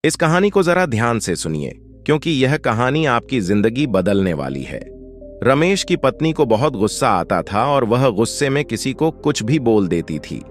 इस कहानी को जरा ध्यान से सुनिए, क्योंकि यह कहानी आपकी जिंदगी बदलने वाली है। रमेश की पत्नी को बहुत गुस्सा आता था और वह गुस्से में किसी को कुछ भी बोल देती थी,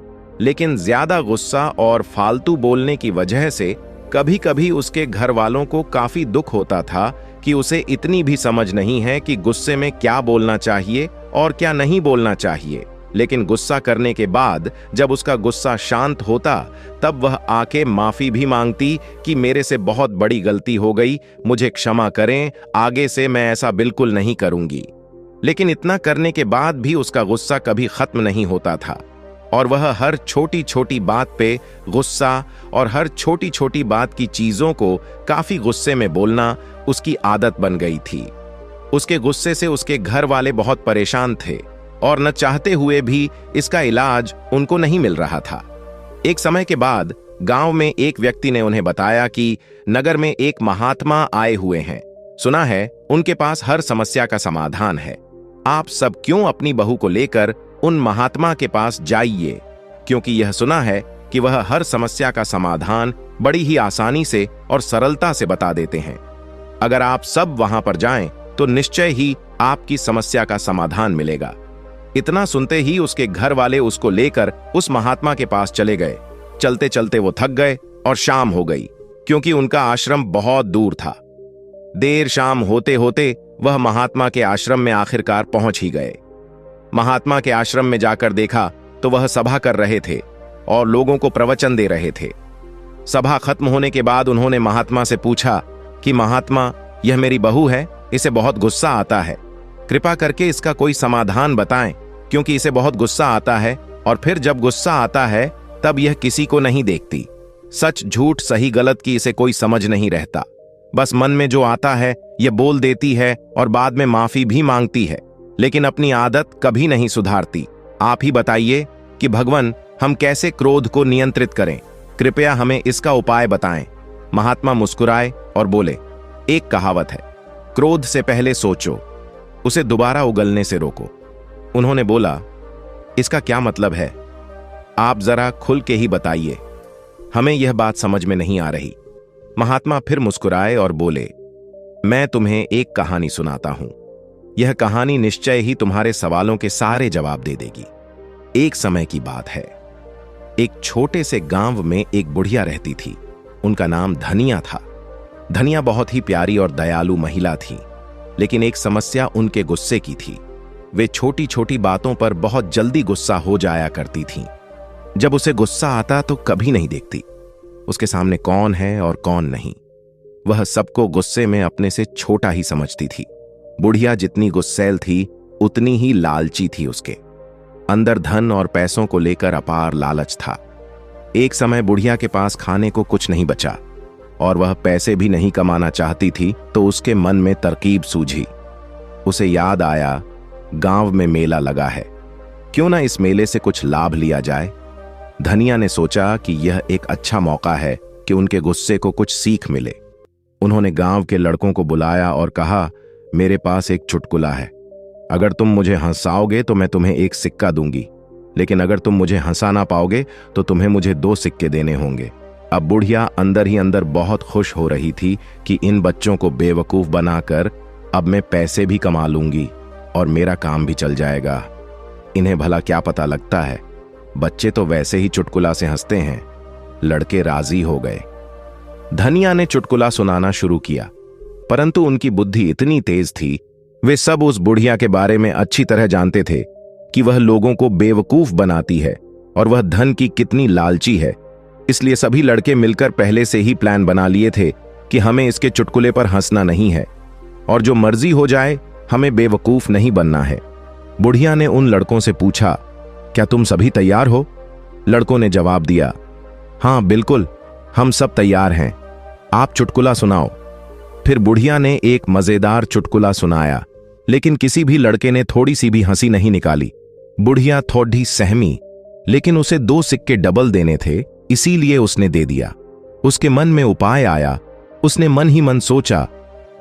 लेकिन ज्यादा गुस्सा और फालतू बोलने की वजह से कभी कभी उसके घर वालों को काफी दुख होता था कि उसे इतनी भी समझ नहीं है कि गुस्से में क्या बोलना चाहिए और क्या नहीं बोलना चाहिए। लेकिन गुस्सा करने के बाद जब उसका गुस्सा शांत होता तब वह आके माफी भी मांगती कि मेरे से बहुत बड़ी गलती हो गई, मुझे क्षमा करें, आगे से मैं ऐसा बिल्कुल नहीं करूंगी। लेकिन इतना करने के बाद भी उसका गुस्सा कभी खत्म नहीं होता था और वह हर छोटी छोटी बात पे गुस्सा और हर छोटी छोटी बात की चीजों को काफी गुस्से में बोलना उसकी आदत बन गई थी। उसके गुस्से से उसके घर वाले बहुत परेशान थे और न चाहते हुए भी इसका इलाज उनको नहीं मिल रहा था। एक समय के बाद गांव में एक व्यक्ति ने उन्हें बताया कि नगर में एक महात्मा आए हुए हैं। सुना है उनके पास हर समस्या का समाधान है। आप सब क्यों अपनी बहू को लेकर उन महात्मा के पास जाइए, क्योंकि यह सुना है कि वह हर समस्या का समाधान बड़ी ही आसानी से और सरलता से बता देते हैं। अगर आप सब वहां पर जाएं तो निश्चय ही आपकी समस्या का समाधान मिलेगा। इतना सुनते ही उसके घर वाले उसको लेकर उस महात्मा के पास चले गए। चलते चलते वो थक गए और शाम हो गई, क्योंकि उनका आश्रम बहुत दूर था। देर शाम होते होते वह महात्मा के आश्रम में आखिरकार पहुंच ही गए। महात्मा के आश्रम में जाकर देखा तो वह सभा कर रहे थे और लोगों को प्रवचन दे रहे थे। सभा खत्म होने के बाद उन्होंने महात्मा से पूछा कि महात्मा, यह मेरी बहू है, इसे बहुत गुस्सा आता है, कृपा करके इसका कोई समाधान बताएं, क्योंकि इसे बहुत गुस्सा आता है और फिर जब गुस्सा आता है तब यह किसी को नहीं देखती। सच झूठ सही गलत की इसे कोई समझ नहीं रहता, बस मन में जो आता है यह बोल देती है और बाद में माफी भी मांगती है, लेकिन अपनी आदत कभी नहीं सुधारती। आप ही बताइए कि भगवान, हम कैसे क्रोध को नियंत्रित करें, कृपया हमें इसका उपाय बताएं। महात्मा मुस्कुराए और बोले, एक कहावत है, क्रोध से पहले सोचो, उसे दोबारा उगलने से रोको। उन्होंने बोला, इसका क्या मतलब है? आप जरा खुल के ही बताइए, हमें यह बात समझ में नहीं आ रही। महात्मा फिर मुस्कुराए और बोले, मैं तुम्हें एक कहानी सुनाता हूं। यह कहानी निश्चय ही तुम्हारे सवालों के सारे जवाब दे देगी। एक समय की बात है, एक छोटे से गांव में एक बुढ़िया रहती थी। उनका नाम धनिया था। धनिया बहुत ही प्यारी और दयालु महिला थी, लेकिन एक समस्या उनके गुस्से की थी। वे छोटी छोटी बातों पर बहुत जल्दी गुस्सा हो जाया करती थीं। जब उसे गुस्सा आता तो कभी नहीं देखती उसके सामने कौन है और कौन नहीं। वह सबको गुस्से में अपने से छोटा ही समझती थी। बुढ़िया जितनी गुस्सैल थी उतनी ही लालची थी। उसके अंदर धन और पैसों को लेकर अपार लालच था। एक समय बुढ़िया के पास खाने को कुछ नहीं बचा और वह पैसे भी नहीं कमाना चाहती थी, तो उसके मन में तरकीब सूझी। उसे याद आया, गांव में मेला लगा है, क्यों ना इस मेले से कुछ लाभ लिया जाए। धनिया ने सोचा कि यह एक अच्छा मौका है कि उनके गुस्से को कुछ सीख मिले। उन्होंने गांव के लड़कों को बुलाया और कहा, मेरे पास एक चुटकुला है, अगर तुम मुझे हंसाओगे तो मैं तुम्हें एक सिक्का दूंगी, लेकिन अगर तुम मुझे हंसा ना पाओगे तो तुम्हें मुझे 2 सिक्के देने होंगे। अब बुढ़िया अंदर ही अंदर बहुत खुश हो रही थी कि इन बच्चों को बेवकूफ बनाकर अब मैं पैसे भी कमा लूंगी और मेरा काम भी चल जाएगा। इन्हें भला क्या पता लगता है, बच्चे तो वैसे ही चुटकुला से हंसते हैं। लड़के राजी हो गए। धनिया ने चुटकुला सुनाना शुरू किया, परंतु उनकी बुद्धि इतनी तेज थी, वे सब उस बुढ़िया के बारे में अच्छी तरह जानते थे कि वह लोगों को बेवकूफ बनाती है और वह धन की कितनी लालची है। इसलिए सभी लड़के मिलकर पहले से ही प्लान बना लिए थे कि हमें इसके चुटकुले पर हंसना नहीं है और जो मर्जी हो जाए, हमें बेवकूफ नहीं बनना है। बुढ़िया ने उन लड़कों से पूछा, क्या तुम सभी तैयार हो? लड़कों ने जवाब दिया, हाँ बिल्कुल, हम सब तैयार हैं, आप चुटकुला सुनाओ। फिर बुढ़िया ने एक मजेदार चुटकुला सुनाया, लेकिन किसी भी लड़के ने थोड़ी सी भी हंसी नहीं निकाली। बुढ़िया थोड़ी सहमी, लेकिन उसे 2 सिक्के डबल देने थे, इसीलिए उसने दे दिया। उसके मन में उपाय आया। उसने मन ही मन सोचा,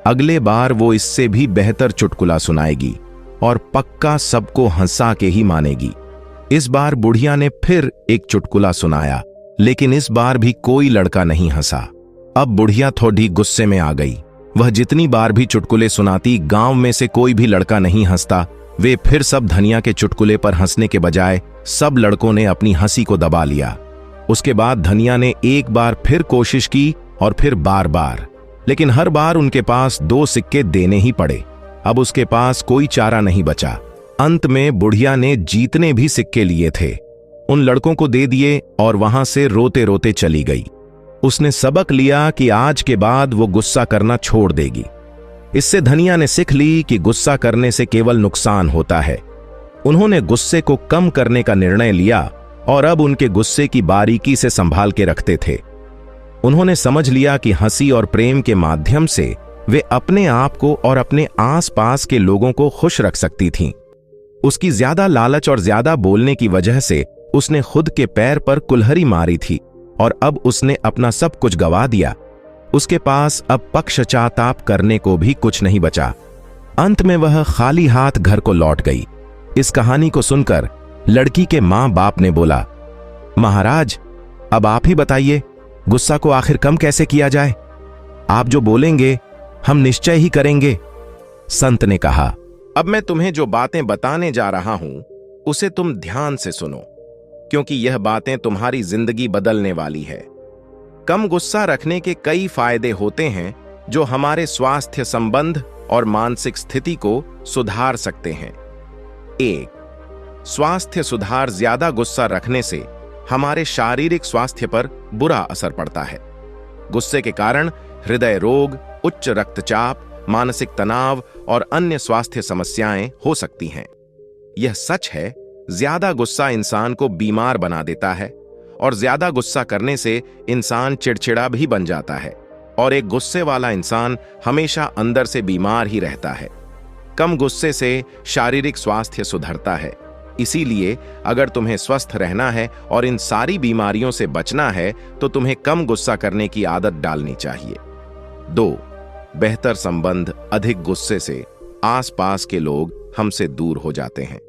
अगले बार वो इससे भी बेहतर चुटकुला सुनाएगी और पक्का सबको हंसा के ही मानेगी। इस बार बुढ़िया ने फिर एक चुटकुला सुनाया, लेकिन इस बार भी कोई लड़का नहीं हंसा। अब बुढ़िया थोड़ी गुस्से में आ गई। वह जितनी बार भी चुटकुले सुनाती, गांव में से कोई भी लड़का नहीं हंसता। वे फिर सब धनिया के चुटकुले पर हंसने के बजाय सब लड़कों ने अपनी हंसी को दबा लिया। उसके बाद धनिया ने एक बार फिर कोशिश की और फिर बार बार, लेकिन हर बार उनके पास 2 सिक्के देने ही पड़े। अब उसके पास कोई चारा नहीं बचा। अंत में बुढ़िया ने जितने भी सिक्के लिए थे उन लड़कों को दे दिए और वहां से रोते रोते चली गई। उसने सबक लिया कि आज के बाद वो गुस्सा करना छोड़ देगी। इससे धनिया ने सीख ली कि गुस्सा करने से केवल नुकसान होता है। उन्होंने गुस्से को कम करने का निर्णय लिया और अब उनके गुस्से की बारीकी से संभाल के रखते थे। उन्होंने समझ लिया कि हंसी और प्रेम के माध्यम से वे अपने आप को और अपने आसपास के लोगों को खुश रख सकती थीं। उसकी ज्यादा लालच और ज्यादा बोलने की वजह से उसने खुद के पैर पर कुल्हाड़ी मारी थी और अब उसने अपना सब कुछ गवा दिया। उसके पास अब पक्षचाताप करने को भी कुछ नहीं बचा। अंत में वह खाली हाथ घर को लौट गई। इस कहानी को सुनकर लड़की के मां बाप ने बोला, महाराज अब आप ही बताइए, गुस्सा को आखिर कम कैसे किया जाए? आप जो बोलेंगे हम निश्चय ही करेंगे। संत ने कहा, अब मैं तुम्हें जो बातें बताने जा रहा हूं उसे तुम ध्यान से सुनो, क्योंकि यह बातें तुम्हारी जिंदगी बदलने वाली है। कम गुस्सा रखने के कई फायदे होते हैं जो हमारे स्वास्थ्य संबंध और मानसिक स्थिति को सुधार सकते हैं। 1. स्वास्थ्य सुधार। ज्यादा गुस्सा रखने से हमारे शारीरिक स्वास्थ्य पर बुरा असर पड़ता है। गुस्से के कारण हृदय रोग, उच्च रक्तचाप, मानसिक तनाव और अन्य स्वास्थ्य समस्याएं हो सकती हैं। यह सच है, ज्यादा गुस्सा इंसान को बीमार बना देता है और ज्यादा गुस्सा करने से इंसान चिड़चिड़ा भी बन जाता है और एक गुस्से वाला इंसान हमेशा अंदर से बीमार ही रहता है। कम गुस्से से शारीरिक स्वास्थ्य सुधरता है। इसीलिए अगर तुम्हें स्वस्थ रहना है और इन सारी बीमारियों से बचना है तो तुम्हें कम गुस्सा करने की आदत डालनी चाहिए। 2. बेहतर संबंध। अधिक गुस्से से आसपास के लोग हमसे दूर हो जाते हैं।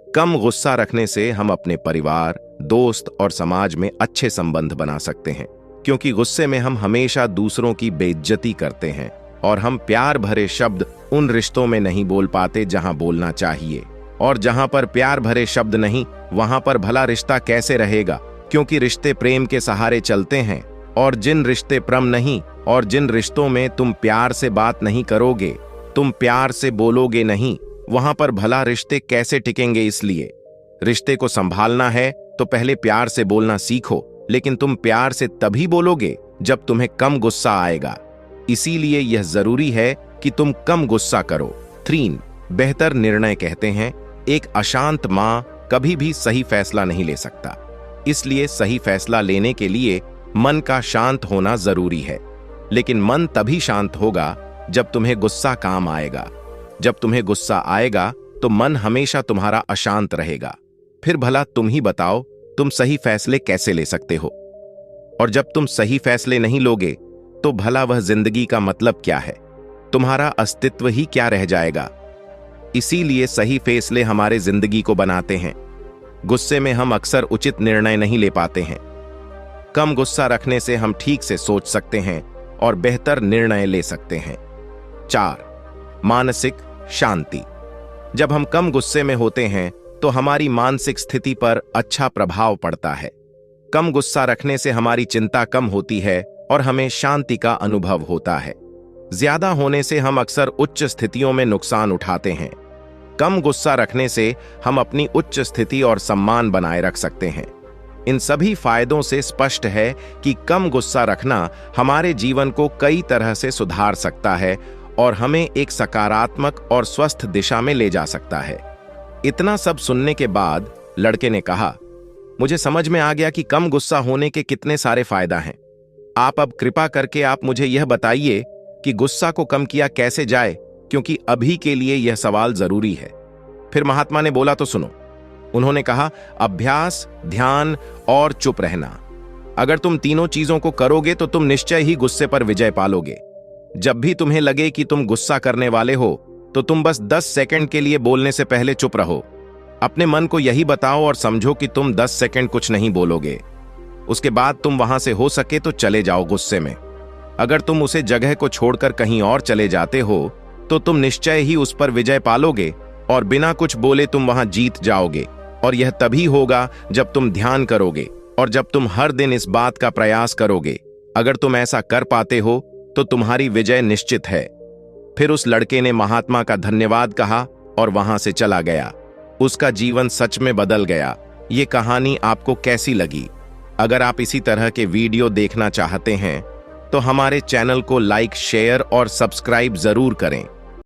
कम गुस्सा रखने से हम अपने परिवार, दोस्त और समाज में अच्छे संबंध बना सकते हैं, क्योंकि गुस्से में हम हमेशा दूसरों की बेइज्जती करते हैं और हम प्यार भरे शब्द उन रिश्तों में नहीं बोल पाते जहां बोलना चाहिए। और जहां पर प्यार भरे शब्द नहीं, वहां पर भला रिश्ता कैसे रहेगा? क्योंकि रिश्ते प्रेम के सहारे चलते हैं, और जिन रिश्ते प्रेम नहीं और जिन रिश्तों में तुम प्यार से बात नहीं करोगे, तुम प्यार से बोलोगे नहीं, वहां पर भला रिश्ते कैसे टिकेंगे? इसलिए रिश्ते को संभालना है तो पहले प्यार से बोलना सीखो, लेकिन तुम प्यार से तभी बोलोगे जब तुम्हें कम गुस्सा आएगा। इसीलिए यह जरूरी है कि तुम कम गुस्सा करो। 3. बेहतर निर्णय। कहते हैं, एक अशांत मां कभी भी सही फैसला नहीं ले सकता। इसलिए सही फैसला लेने के लिए मन का शांत होना जरूरी है। लेकिन मन तभी शांत होगा जब तुम्हें गुस्सा काम आएगा। जब तुम्हें गुस्सा आएगा तो मन हमेशा तुम्हारा अशांत रहेगा। फिर भला तुम ही बताओ, तुम सही फैसले कैसे ले सकते हो? और जब तुम सही फैसले नहीं लोगे तो भला वह जिंदगी का मतलब क्या है? तुम्हारा अस्तित्व ही क्या रह जाएगा? इसीलिए सही फैसले हमारे जिंदगी को बनाते हैं। गुस्से में हम अक्सर उचित निर्णय नहीं ले पाते हैं। कम गुस्सा रखने से हम ठीक से सोच सकते हैं और बेहतर निर्णय ले सकते हैं। 4. मानसिक शांति। जब हम कम गुस्से में होते हैं तो हमारी मानसिक स्थिति पर अच्छा प्रभाव पड़ता है। कम गुस्सा रखने से हमारी चिंता कम होती है और हमें शांति का अनुभव होता है। ज्यादा होने से हम अक्सर उच्च स्थितियों में नुकसान उठाते हैं। कम गुस्सा रखने से हम अपनी उच्च स्थिति और सम्मान बनाए रख सकते हैं। इन सभी फायदों से स्पष्ट है कि कम गुस्सा रखना हमारे जीवन को कई तरह से सुधार सकता है और हमें एक सकारात्मक और स्वस्थ दिशा में ले जा सकता है। इतना सब सुनने के बाद लड़के ने कहा, मुझे समझ में आ गया कि कम गुस्सा होने के कितने सारे फायदा हैं। आप अब कृपा करके आप मुझे यह बताइए कि गुस्सा को कम किया कैसे जाए, क्योंकि अभी के लिए यह सवाल जरूरी है। फिर महात्मा ने बोला, तो सुनो। उन्होंने कहा, अभ्यास, ध्यान और चुप रहना। अगर तुम तीनों चीजों को करोगे तो तुम निश्चय ही गुस्से पर विजय पालोगे। जब भी तुम्हें लगे कि तुम गुस्सा करने वाले हो तो तुम बस 10 सेकंड के लिए बोलने से पहले चुप रहो। अपने मन को यही बताओ और समझो कि तुम 10 सेकंड कुछ नहीं बोलोगे। उसके बाद तुम वहां से हो सके तो चले जाओ गुस्से में। अगर तुम उसे जगह को छोड़कर कहीं और चले जाते हो तो तुम निश्चय ही उस पर विजय पालोगे और बिना कुछ बोले तुम वहां जीत जाओगे। और यह तभी होगा जब तुम ध्यान करोगे और जब तुम हर दिन इस बात का प्रयास करोगे। अगर तुम ऐसा कर पाते हो तो तुम्हारी विजय निश्चित है। फिर उस लड़के ने महात्मा का धन्यवाद कहा और वहां से चला गया। उसका जीवन सच में बदल गया। ये कहानी आपको कैसी लगी? अगर आप इसी तरह के वीडियो देखना चाहते हैं तो हमारे चैनल को लाइक, शेयर और सब्सक्राइब जरूर करें।